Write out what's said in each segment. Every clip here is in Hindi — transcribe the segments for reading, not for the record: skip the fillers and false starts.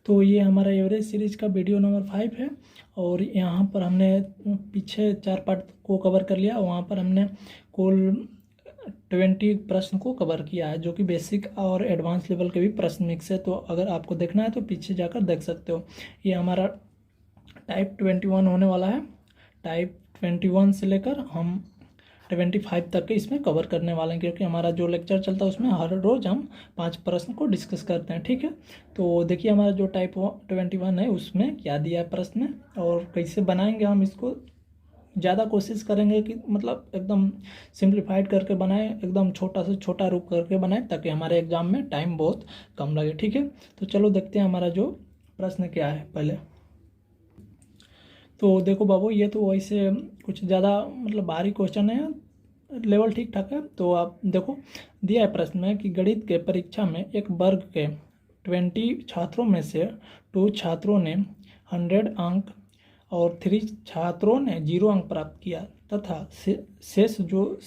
तो ये हमारा एवरेज सीरीज का वीडियो नंबर 5 है और यहाँ पर हमने पीछे 4 पार्ट को कवर कर लिया। वहाँ पर हमने कुल 20 प्रश्न को कवर किया है, जो कि बेसिक और एडवांस लेवल के भी प्रश्न मिक्स है। तो अगर आपको देखना है तो पीछे जाकर देख सकते हो। ये हमारा टाइप 21 होने वाला है। टाइप 21 से लेकर हम 25 तक के इसमें कवर करने वाले हैं, क्योंकि हमारा जो लेक्चर चलता है उसमें हर रोज़ हम 5 प्रश्न को डिस्कस करते हैं। ठीक है, तो देखिए हमारा जो टाइप 21 है उसमें क्या दिया है प्रश्न में और कैसे बनाएंगे हम इसको। ज़्यादा कोशिश करेंगे कि मतलब एकदम सिंप्लीफाइड करके बनाएं, एकदम छोटा से छोटा रूप करके बनाएं, ताकि हमारे एग्जाम में टाइम बहुत कम लगे। ठीक है, तो चलो देखते हैं हमारा जो प्रश्न क्या है पहले। तो देखो बाबू, ये तो वैसे कुछ ज़्यादा मतलब भारी क्वेश्चन है, लेवल ठीक ठाक है। तो आप देखो, दिया है प्रश्न में कि गणित के परीक्षा में एक वर्ग के 20 छात्रों में से 2 छात्रों ने 100 अंक और 3 छात्रों ने 0 अंक प्राप्त किया तथा शेष जो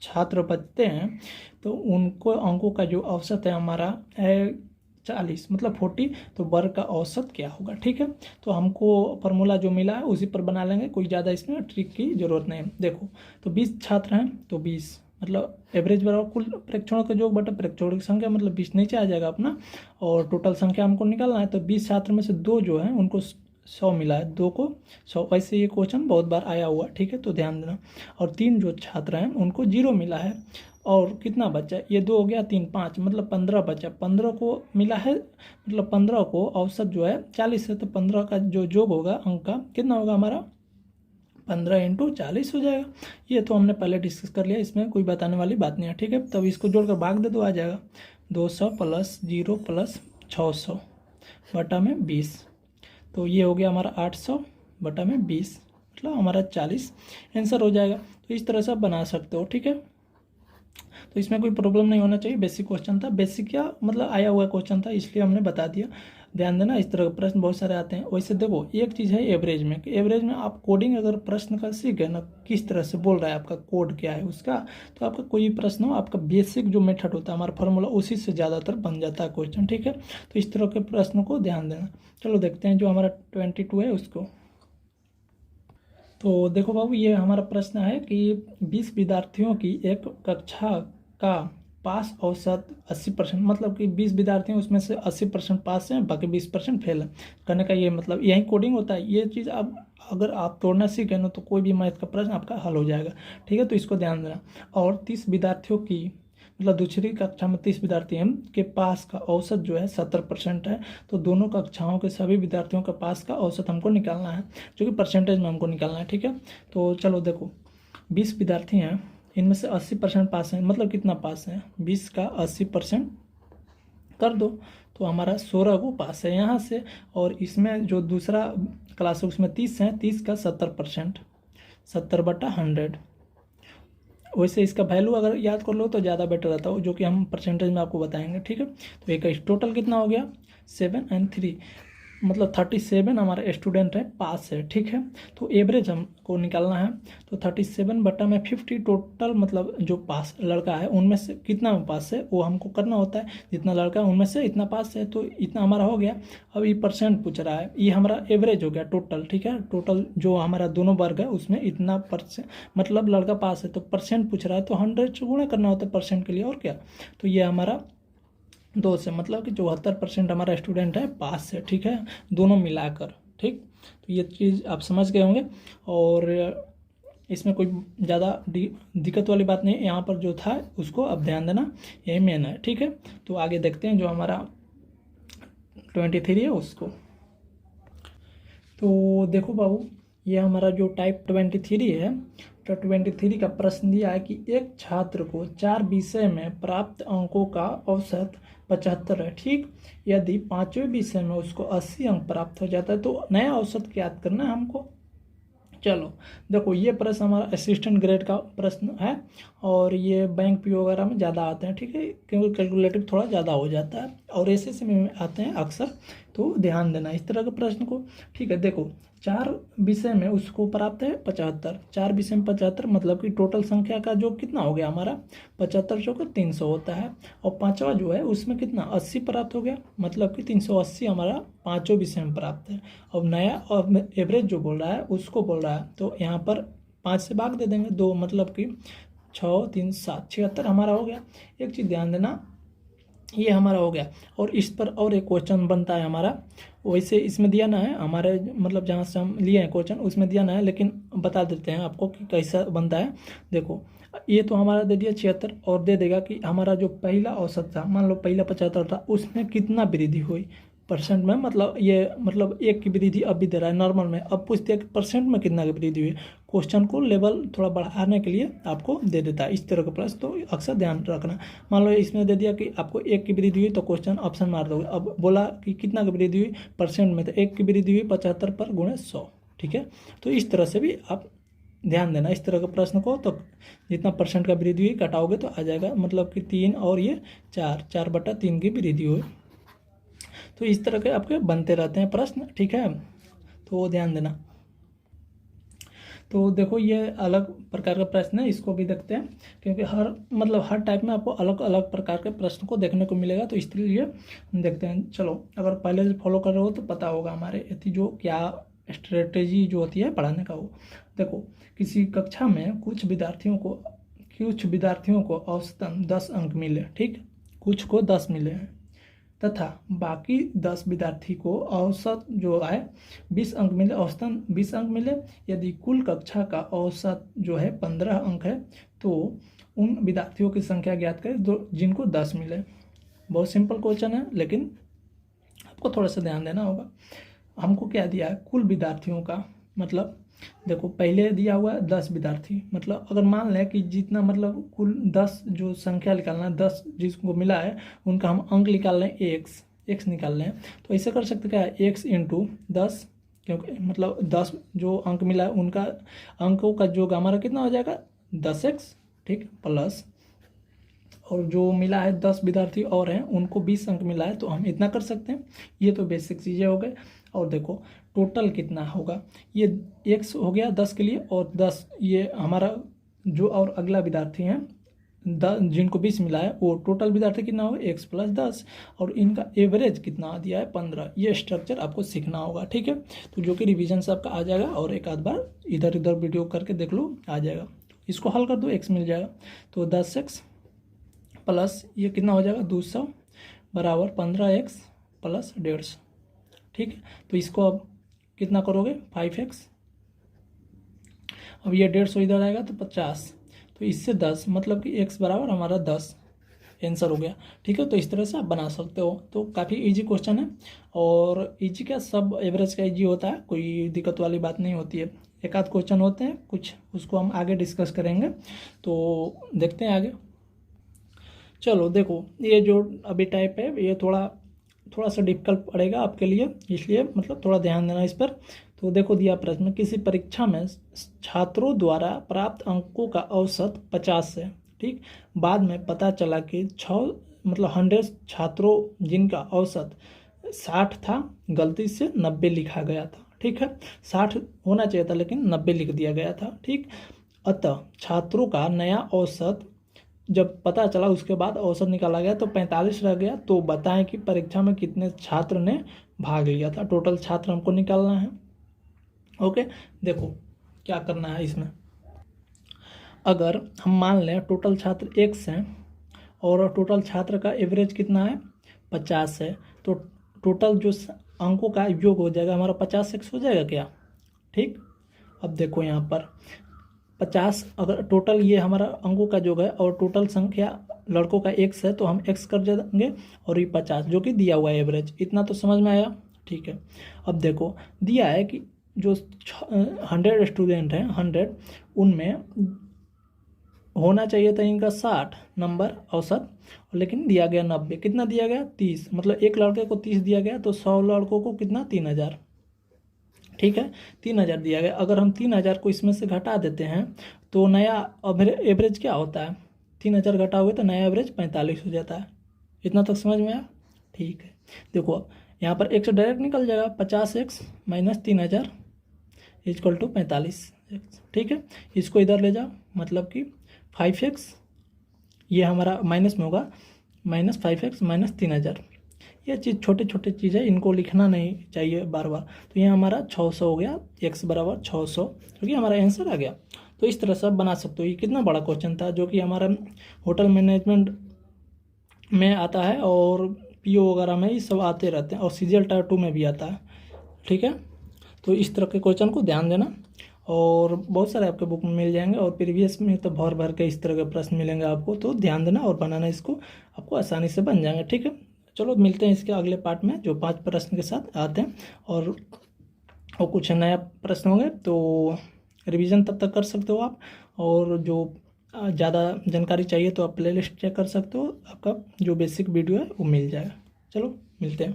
छात्र बचते हैं तो उनको अंकों का जो औसत है हमारा है 40 मतलब 40। तो वर्ग का औसत क्या होगा। ठीक है, तो हमको फार्मूला जो मिला है उसी पर बना लेंगे, कोई ज़्यादा इसमें ट्रिक की जरूरत नहीं है। देखो, तो 20 छात्र हैं तो 20 मतलब एवरेज बराबर कुल प्रेक्षणों का योग बटा प्रेक्षणों की संख्या, मतलब 20 नीचे आ जाएगा अपना। और टोटल संख्या हमको निकालना है, तो 20 छात्र में से 2 जो है उनको 100 मिला है, 2 को 100। वैसे ये क्वेश्चन बहुत बार आया हुआ। ठीक है, तो ध्यान देना। और 3 जो छात्र हैं उनको 0 मिला है। और कितना बचा, ये 2 हो गया, 3 5 मतलब 15 बचा। 15 को मिला है, मतलब 15 को औसत जो है 40 है, तो 15 का जो योग होगा अंक का कितना होगा हमारा 15 × 40 हो जाएगा। ये तो हमने पहले डिस्कस कर लिया, इसमें कोई बताने वाली बात नहीं है। ठीक है, तब इसको जोड़कर भाग दे दो, आ जाएगा 200 + 0 + 600 बटा में 20। तो ये हो गया हमारा 800 बटा में 20 मतलब हमारा 40 आंसर हो जाएगा। तो इस तरह से आप बना सकते हो। ठीक है, तो इसमें कोई प्रॉब्लम नहीं होना चाहिए। बेसिक क्वेश्चन था, बेसिक क्या मतलब आया हुआ क्वेश्चन था, इसलिए हमने बता दिया। ध्यान देना, इस तरह के प्रश्न बहुत सारे आते हैं। वैसे देखो, एक चीज़ है एवरेज में, कि एवरेज में आप कोडिंग अगर प्रश्न का सीखे ना, किस तरह से बोल रहा है आपका कोड क्या है उसका, तो आपका कोई भी प्रश्न हो, आपका बेसिक जो मेथड होता है हमारा फार्मूला, उसी से ज़्यादातर बन जाता है क्वेश्चन। ठीक है, तो इस तरह के प्रश्न को ध्यान देना। चलो देखते हैं जो हमारा 22 है उसको। तो देखो बाबू, ये हमारा प्रश्न है कि 20 विद्यार्थियों की एक कक्षा का पास औसत 80%, मतलब कि 20 विद्यार्थी हैं उसमें से 80% पास हैं, बाकी 20% फेल है। कहने का ये मतलब यही कोडिंग होता है। ये चीज़ अब अगर आप तोड़ना सीखें ना, तो कोई भी मैथ का प्रश्न आपका हल हो जाएगा। ठीक है, तो इसको ध्यान देना। और 30 विद्यार्थियों की मतलब दूसरी कक्षा में 30 विद्यार्थी हैं के पास का औसत जो है 70% है। तो दोनों कक्षाओं के सभी विद्यार्थियों के पास का औसत हमको निकालना है, जो कि परसेंटेज में हमको निकालना है। ठीक है, तो चलो देखो, 20 विद्यार्थी हैं, इनमें से 80% पास हैं, मतलब कितना पास है 20 का 80% कर दो, तो हमारा 16 को पास है यहाँ से। और इसमें जो दूसरा क्लास है उसमें 30 हैं, 30 का 70%, 70 बटा 100। वैसे इसका वैल्यू अगर याद कर लो तो ज़्यादा बेटर रहता हो, जो कि हम परसेंटेज में आपको बताएंगे। ठीक है, तो एक टोटल कितना हो गया 7 और 3 मतलब 37 हमारा स्टूडेंट है पास है। ठीक है, तो एवरेज हमको निकालना है, तो 37 बटा में 50 टोटल मतलब जो पास लड़का है उनमें से कितना पास है वो हमको करना होता है। जितना लड़का है उनमें से इतना पास है, तो इतना हमारा हो गया। अब ये परसेंट पूछ रहा है, ये हमारा एवरेज हो गया टोटल। ठीक है, टोटल जो हमारा दोनों वर्ग है उसमें इतना परसेंट मतलब लड़का पास है, तो परसेंट पूछ रहा है तो 100 से गुणा करना होता है परसेंट के लिए, और क्या। तो ये हमारा 2 से मतलब कि 74% हमारा स्टूडेंट है पास है। ठीक है, दोनों मिलाकर। ठीक, तो ये चीज़ आप समझ गए होंगे और इसमें कोई ज़्यादा दिक्कत वाली बात नहीं है। यहाँ पर जो था उसको अब ध्यान देना, यही मेन है। ठीक है, तो आगे देखते हैं जो हमारा 23 है उसको। तो देखो बाबू, ये हमारा जो टाइप 23 है, तो 23 का प्रश्न दिया है कि एक छात्र को 4 विषय में प्राप्त अंकों का औसत 75 है। ठीक, यदि 5वें विषय में उसको 80 अंक प्राप्त हो जाता है तो नया औसत ज्ञात करना है हमको। चलो देखो, ये प्रश्न हमारा असिस्टेंट ग्रेड का प्रश्न है और ये बैंक पी वगैरह में ज़्यादा आते हैं। ठीक है, क्योंकि कैलकुलेटिव थोड़ा ज़्यादा हो जाता है और एसएससी में आते हैं अक्सर। तो ध्यान देना इस तरह के प्रश्न को। ठीक है, देखो 4 विषय में उसको प्राप्त है 75, 4 विषय में 75 मतलब कि टोटल संख्या का जो कितना हो गया हमारा 75 जो कि 300 होता है। और पांचवा जो है उसमें कितना 80 प्राप्त हो गया, मतलब कि 380 हमारा पांचों विषय में प्राप्त है। अब नया और एवरेज जो बोल रहा है उसको बोल रहा है, तो यहाँ पर 5 से भाग दे देंगे 2, मतलब कि 6 3 7 76 हमारा हो गया। एक चीज़ ध्यान देना, ये हमारा हो गया। और इस पर और एक क्वेश्चन बनता है हमारा, वैसे इसमें दिया ना है हमारे, मतलब जहाँ से हम लिए हैं क्वेश्चन उसमें दिया ना है, लेकिन बता देते हैं आपको कि कैसा बनता है। देखो ये तो हमारा दे दिया 76 और दे देगा कि हमारा जो पहला औसत था, मान लो पहला 75 था, उसमें कितना वृद्धि हुई परसेंट में, मतलब ये मतलब 1 की वृद्धि अब भी दे रहा है नॉर्मल में, अब पूछते हैं कि परसेंट में कितना की वृद्धि हुई। क्वेश्चन को लेवल थोड़ा बढ़ाने के लिए आपको दे देता है इस तरह का प्रश्न, तो अक्सर ध्यान रखना। मान लो इसमें दे दिया कि आपको 1 की वृद्धि हुई, तो क्वेश्चन ऑप्शन मार दोगे। अब बोला कि कितना की वृद्धि हुई परसेंट में, तो 1 की वृद्धि हुई 75 पर गुणे 100। ठीक है, तो इस तरह से भी आप ध्यान देना इस तरह के प्रश्न को। तो जितना परसेंट का वृद्धि हुई कटाओगे तो आ जाएगा, मतलब कि 3 और ये 4/3 की वृद्धि हुई। तो इस तरह के आपके बनते रहते हैं प्रश्न। ठीक है, तो वो ध्यान देना। तो देखो ये अलग प्रकार का प्रश्न है, इसको भी देखते हैं, क्योंकि हर टाइप में आपको अलग अलग प्रकार के प्रश्न को देखने को मिलेगा, तो इसलिए देखते हैं। चलो अगर पहले से फॉलो कर रहे हो तो पता होगा हमारे जो क्या स्ट्रेटेजी जो होती है पढ़ाने का। वो देखो किसी कक्षा में कुछ विद्यार्थियों को औसतन 10 अंक मिले, ठीक, कुछ को 10 मिले हैं, तथा बाकी 10 विद्यार्थी को औसत जो है 20 अंक मिले, औसतन 20 अंक मिले। यदि कुल कक्षा का औसत जो है 15 अंक है, तो उन विद्यार्थियों की संख्या ज्ञात करें जिनको 10 मिले। बहुत सिंपल क्वेश्चन है, लेकिन आपको थोड़ा सा ध्यान देना होगा। हमको क्या दिया है, कुल विद्यार्थियों का, मतलब देखो पहले दिया हुआ है 10 विद्यार्थी, मतलब अगर मान लें कि जितना मतलब कुल 10 जो संख्या निकालना है, 10 जिसको मिला है उनका हम अंक निकाल लें, एक्स निकाल लें, तो ऐसे कर सकते क्या है x इंटू 10, क्योंकि मतलब 10 जो अंक मिला है उनका अंकों का जो हमारा कितना हो जाएगा 10x, ठीक, प्लस और जो मिला है 10 विद्यार्थी और हैं उनको 20 अंक मिला है, तो हम इतना कर सकते हैं। ये तो बेसिक चीज़ें हो गए। और देखो टोटल कितना होगा, ये x हो गया 10 के लिए, और 10 ये हमारा जो और अगला विद्यार्थी हैं जिनको 20 मिला है, वो टोटल विद्यार्थी कितना होगा x प्लस 10, और इनका एवरेज कितना दिया है 15। ये स्ट्रक्चर आपको सीखना होगा। ठीक है, तो जो कि रिवीजन से आपका आ जाएगा, और एक आध बार इधर उधर वीडियो करके देख लो, आ जाएगा। इसको हल कर दो, x मिल जाएगा, तो 10x प्लस ये कितना हो जाएगा 200 बराबर 15x प्लस 150। ठीक है, तो इसको अब कितना करोगे 5x, अब ये 150 इधर आएगा तो 50, तो इससे 10, मतलब कि x बराबर हमारा 10 आंसर हो गया। ठीक है, तो इस तरह से आप बना सकते हो। तो काफ़ी इजी क्वेश्चन है, और इजी क्या सब एवरेज का इजी होता है, कोई दिक्कत वाली बात नहीं होती है। एक आध क्वेश्चन होते हैं कुछ, उसको हम आगे डिस्कस करेंगे, तो देखते हैं आगे। चलो देखो ये जो अभी टाइप है ये थोड़ा सा डिफिकल्ट पड़ेगा आपके लिए, इसलिए मतलब थोड़ा ध्यान देना इस पर। तो देखो दिया प्रश्न, किसी परीक्षा में छात्रों द्वारा प्राप्त अंकों का औसत 50 है, ठीक, बाद में पता चला कि 100 छात्रों जिनका औसत 60 था, गलती से 90 लिखा गया था। ठीक है, 60 होना चाहिए था लेकिन 90 लिख दिया गया था। ठीक, अतः छात्रों का नया औसत जब पता चला उसके बाद औसत निकाला गया तो 45 रह गया। तो बताएं कि परीक्षा में कितने छात्र ने भाग लिया था, टोटल छात्र हमको निकालना है। ओके, देखो क्या करना है इसमें। अगर हम मान लें टोटल छात्र x हैं और टोटल छात्र का एवरेज कितना है 50 है, तो टोटल जो अंकों का योग हो जाएगा हमारा 50x हो जाएगा क्या। ठीक, अब देखो यहाँ पर 50, अगर टोटल ये हमारा अंकों का योग है और टोटल संख्या लड़कों का x है, तो हम x कर देंगे, और ये 50 जो कि दिया हुआ है एवरेज। इतना तो समझ में आया। ठीक है, अब देखो दिया है कि जो 100 स्टूडेंट हैं 100, उनमें होना चाहिए था इनका 60 नंबर औसत, लेकिन दिया गया 90। कितना दिया गया 30, मतलब एक लड़के को 30 दिया गया, तो 100 लड़कों को कितना 3000। ठीक है, 3000 दिया गया। अगर हम 3000 को इसमें से घटा देते हैं तो नया एवरेज क्या होता है, 3000 घटाओगे तो नया एवरेज 45 हो जाता है। इतना तक समझ में आया। ठीक है, देखो यहाँ पर x डायरेक्ट निकल जाएगा, 50x माइनस 3000 इक्वल टू 45। ठीक है, इसको इधर ले जाओ, मतलब कि 5x, ये हमारा माइनस में होगा, माइनस 5x माइनस 3000। ये चीज़ छोटे छोटे चीज़ है, इनको लिखना नहीं चाहिए बार बार। तो ये हमारा 600 हो गया, x बराबर 600, क्योंकि हमारा आंसर आ गया। तो इस तरह से आप बना सकते हो। ये कितना बड़ा क्वेश्चन था, जो कि हमारा होटल मैनेजमेंट में आता है और पीओ वगैरह में ये सब आते रहते हैं, और सीजीएल टायर 2 में भी आता है। ठीक है, तो इस तरह के क्वेश्चन को ध्यान देना, और बहुत सारे आपके बुक में मिल जाएंगे, और प्रीवियस में तो भर भर के इस तरह के प्रश्न मिलेंगे आपको। तो ध्यान देना और बनाना, इसको आपको आसानी से बन जाएंगे। ठीक है, चलो मिलते हैं इसके अगले पार्ट में, जो 5 प्रश्न के साथ आते हैं, और कुछ नया प्रश्न होंगे, तो रिवीजन तब तक कर सकते हो आप। और जो ज़्यादा जानकारी चाहिए तो आप प्लेलिस्ट चेक कर सकते हो, आपका जो बेसिक वीडियो है वो मिल जाएगा। चलो मिलते हैं।